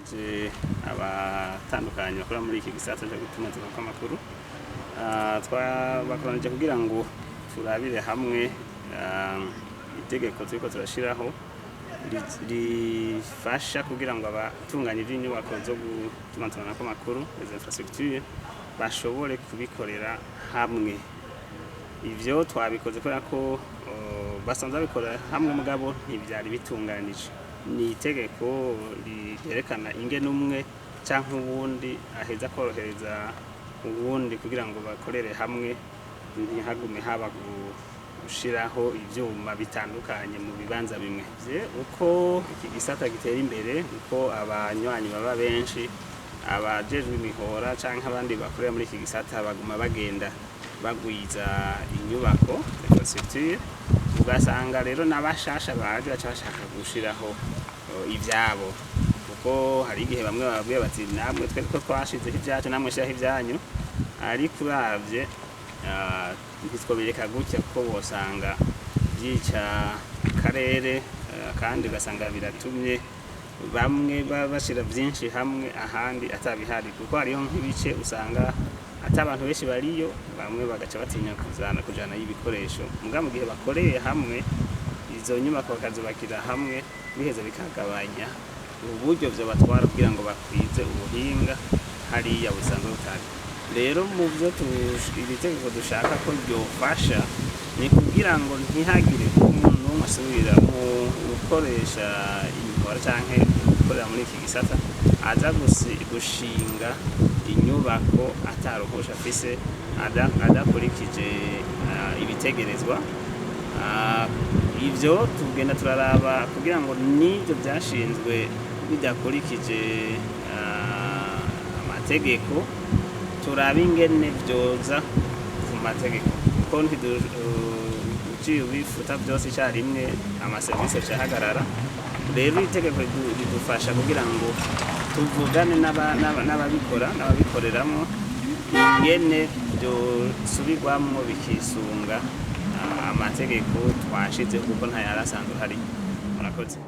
twakoranije abatandukanye bakora muri iki gisata cyo gutumatuka kw'amakuru. Twabakoranije kugira ngo turabire hamwe itegeko turiko turashiraho rifasha kugira ngo abatunganya ivy'inyubako zo gutumatuka kw'amakuru, les infrastructures, bashobore kubikorera hamwe. Ivyo twabikoze kubera ko basanzwe babikora hamwe mugabo ntivyari bitunganije. Ni itegeko ryerekana ingene umwe canke uwundi aheza korohereza uwundi kugira ngo bakorere hamwe, ntihagume haba gushiraho ivyuma bitandukanye mu bibanza bimwe. Uko iki gisata gitera imbere, uko abanywanyi baba benshi, abajejwe imihora canke abandi bakorera muri iki gisata baguma bagenda bagwiza inyubako infrastructure, ugasanga rero n'abashasha baje baca bashaka gushiraho ivyabo, kuko hari igihe bamwe bababwiye bati namwe tweko twashizeho ivyacu namwe shiraho ivyanyu, ariko uravye ntitwobereka gutya kuko bosanga vyica akarere, kandi ugasanga biratumye bamwe bashira vyinshi hamwe ahandi atabihari, kuko hariho nk'ibice usanga ati abantu benshi bariyo, bamwe bagaca batinya kujana y'ibikoresho. Muga mu gihe bakoreye hamwe, izo nyubako bakazubakira hamwe, biheza bikagabanya uburyo vyo batwara kugira ngo bakwize ubuhinga hariya busanzwe butari. Rero mu vyo iri tegeko dushaka ko ryofasha ni kugira ngo ntihagire umuntu n'umwe asubira mu gukoresha imihora canke gukorera muri iki gisata aza gushinga inyubako ataruhusha afise, adakurikije ibitegerezwa. Ivyo tugenda turaraba kugira ngo n'ivyo vyashinzwe bidakurikije amategeko, turabe ingene vyoza ku mategeko, kuko uciye ubifuta vyose icarimwe amaserivisi acahagarara. Rero itegeko ridufasha kugira ngo tuvugane n'ababikora n'ababikoreramwo ingene vyosubirwamwo bikisunga amategeko twashizeho, kuko ntayari asanzwe hari. Murakoze.